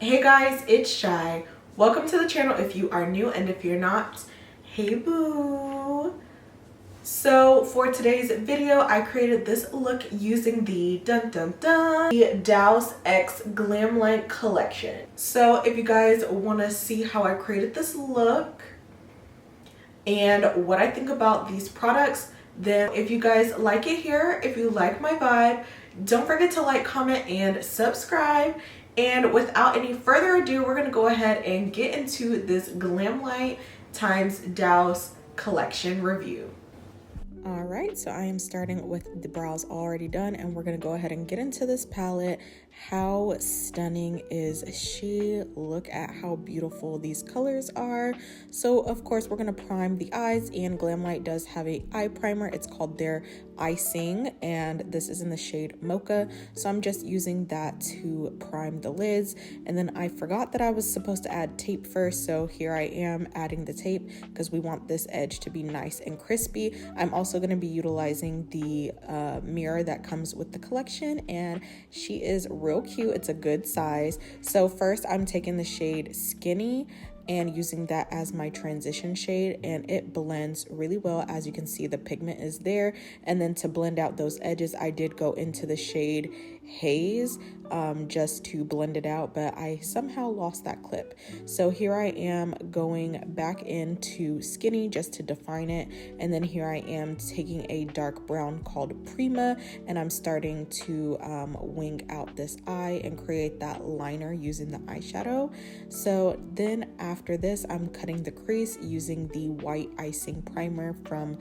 Hey guys, it's Chey. Welcome to the channel if you are new, and if you're not, hey boo. So for today's video, I created this look using the the Daus X Glamlite collection. So if you guys want to see how I created this look and what I think about these products, then if you guys like it here, if you like my vibe, don't forget to like, comment, and subscribe. And without any further ado, we're gonna go ahead and get into this Glamlite times Daus collection review. All right, so I am starting with the brows already done, and we're gonna go ahead and get into this palette. How stunning is she? Look at how beautiful these colors are. So of course we're gonna prime the eyes, and Glamlite does have a eye primer. It's called their EYE-CING, and this is in the shade MOCHA. So I'm just using that to prime the lids. And then I forgot that I was supposed to add tape first, so here I am adding the tape because we want this edge to be nice and crispy. I'm also going to be utilizing the mirror that comes with the collection, and she is real cute. It's a good size. So first I'm taking the shade Skinny and using that as my transition shade, and it blends really well. As you can see, the pigment is there. And then to blend out those edges, I did go into the shade Haze just to blend it out, but I somehow lost that clip. So here I am going back into Skinny just to define it, and then here I am taking a dark brown called Prima, and I'm starting to wing out this eye and create that liner using the eyeshadow. So then after this, I'm cutting the crease using the white icing primer from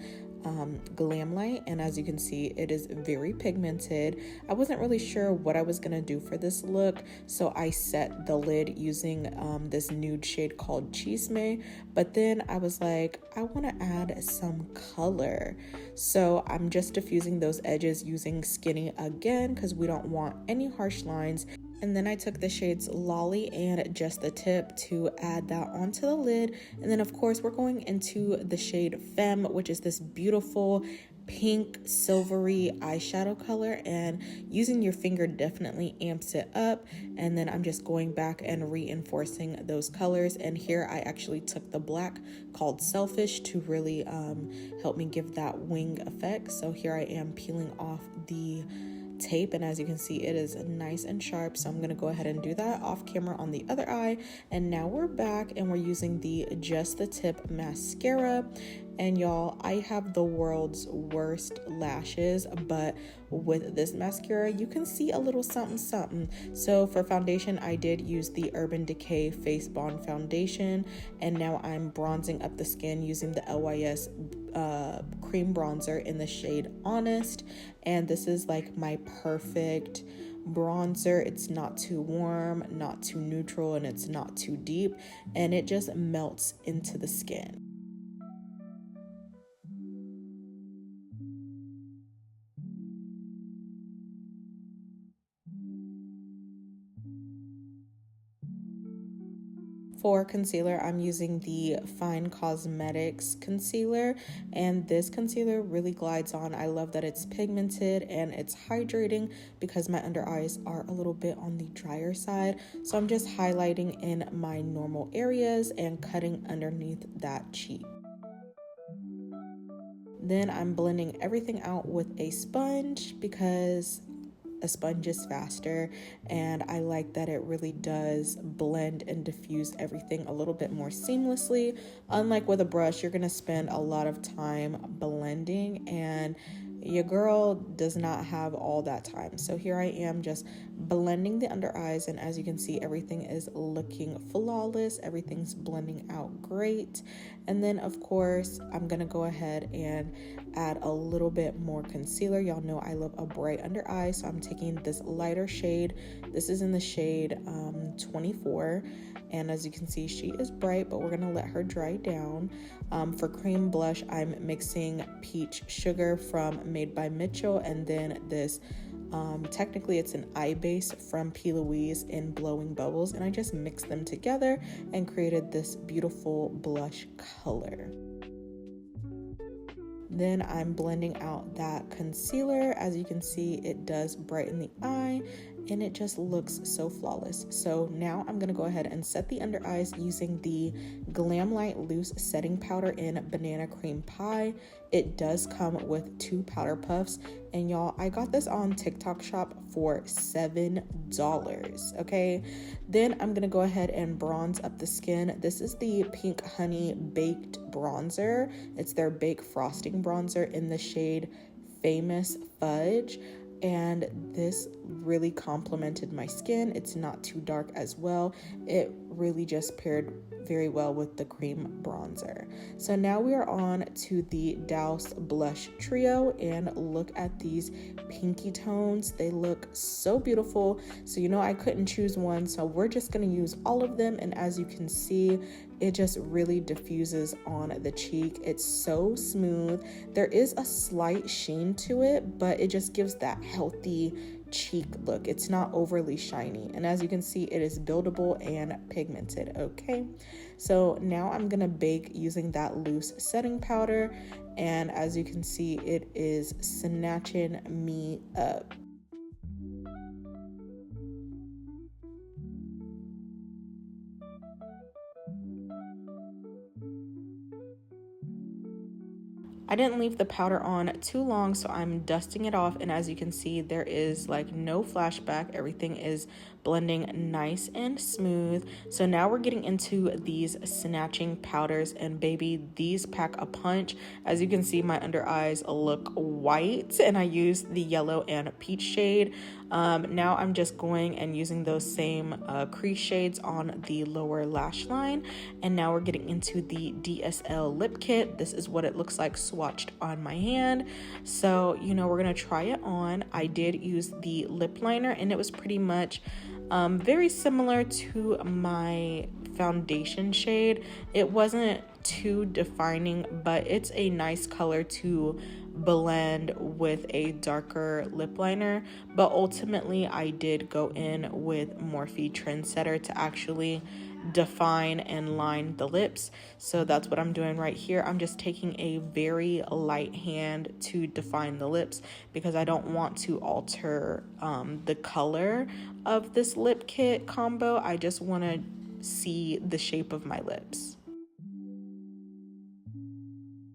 Glamlite, and as you can see, it is very pigmented. I wasn't really sure what I was gonna do for this look, so I set the lid using this nude shade called Chisme, but then I was like, I want to add some color, so I'm just diffusing those edges using Skinny again because we don't want any harsh lines. And then I took the shades Lolly and Just the Tip to add that onto the lid. And then of course we're going into the shade Femme, which is this beautiful pink silvery eyeshadow color, and using your finger definitely amps it up. And then I'm just going back and reinforcing those colors, and here I actually took the black called Selfish to really help me give that wing effect. So here I am peeling off the tape, and as you can see, it is nice and sharp, so I'm gonna go ahead and do that off camera on the other eye. And now we're back and we're using the Just the Tip mascara. And y'all, I have the world's worst lashes, but with this mascara you can see a little something something. So for foundation, I did use the Urban Decay Face Bond foundation, and now I'm bronzing up the skin using the LYS cream bronzer in the shade Honest. And this is like my perfect bronzer. It's not too warm, not too neutral, and it's not too deep, and it just melts into the skin. For concealer, I'm using the FYNE Cosmetics concealer, and this concealer really glides on. I love that it's pigmented and it's hydrating because my under eyes are a little bit on the drier side. So I'm just highlighting in my normal areas and cutting underneath that cheek. Then I'm blending everything out with a sponge because a sponge is faster, and I like that it really does blend and diffuse everything a little bit more seamlessly. Unlike with a brush, you're gonna spend a lot of time blending, and your girl does not have all that time. So here I am just blending the under eyes, and as you can see, everything is looking flawless. Everything's blending out great. And then of course I'm gonna go ahead and add a little bit more concealer. Y'all know I love a bright under eye, so I'm taking this lighter shade. This is in the shade 24, and as you can see, she is bright, but we're gonna let her dry down. For cream blush, I'm mixing Peach Sugar from Made by Mitchell, and then this technically it's an eye base from P.LOUISE in Blowing Bubbles, and I just mixed them together and created this beautiful blush color. Then I'm blending out that concealer. As you can see, it does brighten the eye, and it just looks so flawless. So now I'm gonna go ahead and set the under eyes using the Glamlite Loose Setting Powder in Banana Cream Pie. It does come with 2 powder puffs, and y'all, I got this on TikTok Shop for $7, okay? Then I'm gonna go ahead and bronze up the skin. This is the Pink Honey Baked Bronzer. It's their Bake Frosting Bronzer in the shade Famous Fudge, and this really complemented my skin. It's not too dark as well. It really just paired very well with the cream bronzer. So now we are on to the Daus Blush Trio, and look at these pinky tones. They look so beautiful. So you know I couldn't choose one, so we're just gonna use all of them, and as you can see, it just really diffuses on the cheek. It's so smooth. There is a slight sheen to it, but it just gives that healthy cheek look. It's not overly shiny, and as you can see, it is buildable and pigmented. Okay, so now I'm gonna bake using that loose setting powder, and as you can see, it is snatching me up. I didn't leave the powder on too long, so I'm dusting it off, and as you can see, there is like no flashback. Everything is blending nice and smooth. So now we're getting into these snatching powders, and baby, these pack a punch. As you can see, my under eyes look white, and I used the yellow and peach shade. Now I'm just going and using those same crease shades on the lower lash line, and now we're getting into the DSL lip kit. This is what it looks like swatched on my hand. So you know, we're gonna try it on. I did use the lip liner, and it was pretty much very similar to my foundation shade. It wasn't too defining, but it's a nice color to blend with a darker lip liner. But ultimately I did go in with Morphe Trendsetter to actually define and line the lips. So that's what I'm doing right here. I'm just taking a very light hand to define the lips because I don't want to alter the color of this lip kit combo. I just want to see the shape of my lips.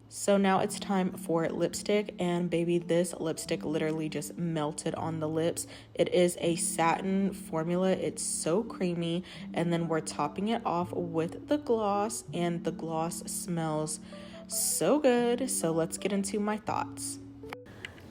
So now it's time for lipstick, and baby, this lipstick literally just melted on the lips. It is a satin formula. It's so creamy, and then we're topping it off with the gloss, and the gloss smells so good. So let's get into my thoughts.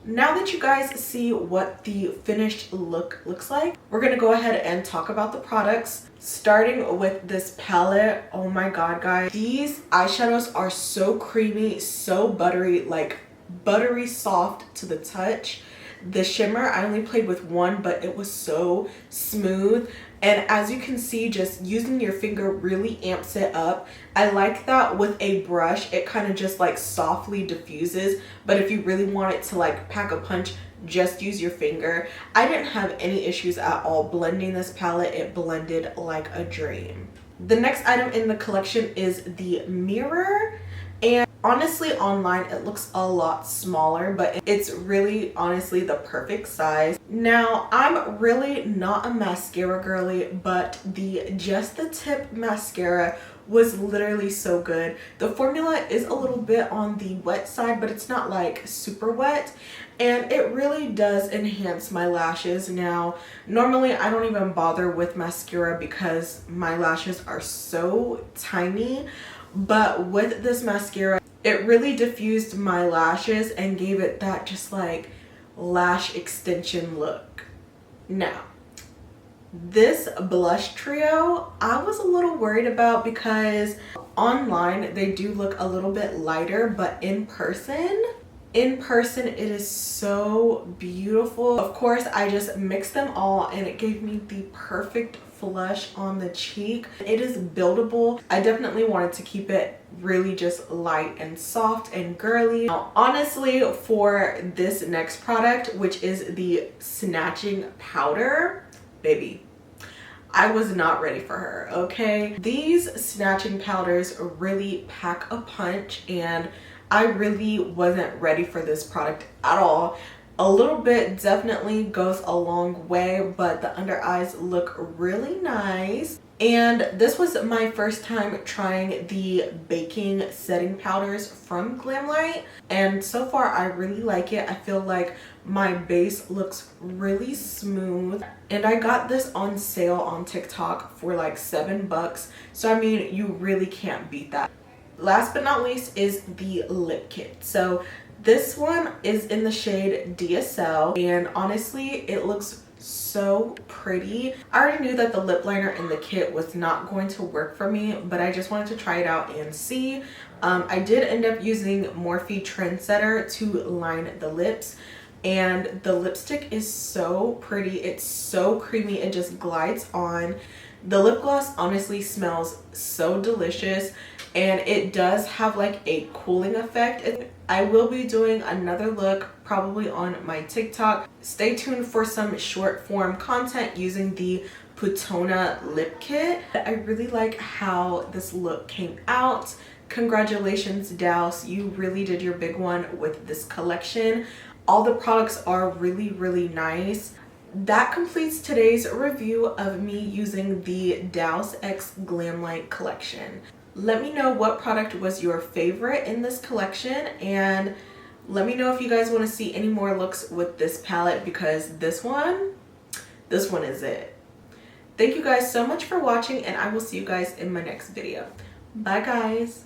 Now that you guys see what the finished look looks like, we're gonna go ahead and talk about the products, starting with this palette. Oh my god, guys, these eyeshadows are so creamy, so buttery, like buttery soft to the touch. The shimmer, I only played with one, but it was so smooth. And as you can see, just using your finger really amps it up. I like that with a brush, it kind of just like softly diffuses. But if you really want it to like pack a punch, just use your finger. I didn't have any issues at all blending this palette. It blended like a dream. The next item in the collection is the mirror. And honestly, online it looks a lot smaller, but it's really honestly the perfect size. Now, I'm really not a mascara girly, but the Just the Tip mascara was literally so good. The formula is a little bit on the wet side, but it's not like super wet, and it really does enhance my lashes. Now, normally I don't even bother with mascara because my lashes are so tiny, but with this mascara, it really diffused my lashes and gave it that just like lash extension look. Now, this blush trio, I was a little worried about because online they do look a little bit lighter, but in person it is so beautiful. Of course, I just mixed them all and it gave me the perfect flush on the cheek. It is buildable. I definitely wanted to keep it really just light and soft and girly. Now, honestly, for this next product, which is the snatching powder, baby, I was not ready for her, okay? These snatching powders really pack a punch, and I really wasn't ready for this product at all. A little bit definitely goes a long way, but the under eyes look really nice. And this was my first time trying the baking setting powders from Glamlite, and so far I really like it. I feel like my base looks really smooth, and I got this on sale on TikTok for like $7, so I mean, you really can't beat that. Last but not least is the lip kit. So this one is in the shade DSL, and honestly it looks so pretty. I already knew that the lip liner in the kit was not going to work for me, but I just wanted to try it out and see. I did end up using Morphe Trendsetter to line the lips, and the lipstick is so pretty. It's so creamy, it just glides on. The lip gloss honestly smells so delicious, and it does have like a cooling effect. I will be doing another look probably on my TikTok. Stay tuned for some short form content using the Putona lip kit. I really like how this look came out. Congratulations, Daus, you really did your big one with this collection. All the products are really nice. That completes today's review of me using the Daus X Glamlite collection. Let me know what product was your favorite in this collection, and let me know if you guys want to see any more looks with this palette, because this one is it. Thank you guys so much for watching, and I will see you guys in my next video. Bye guys.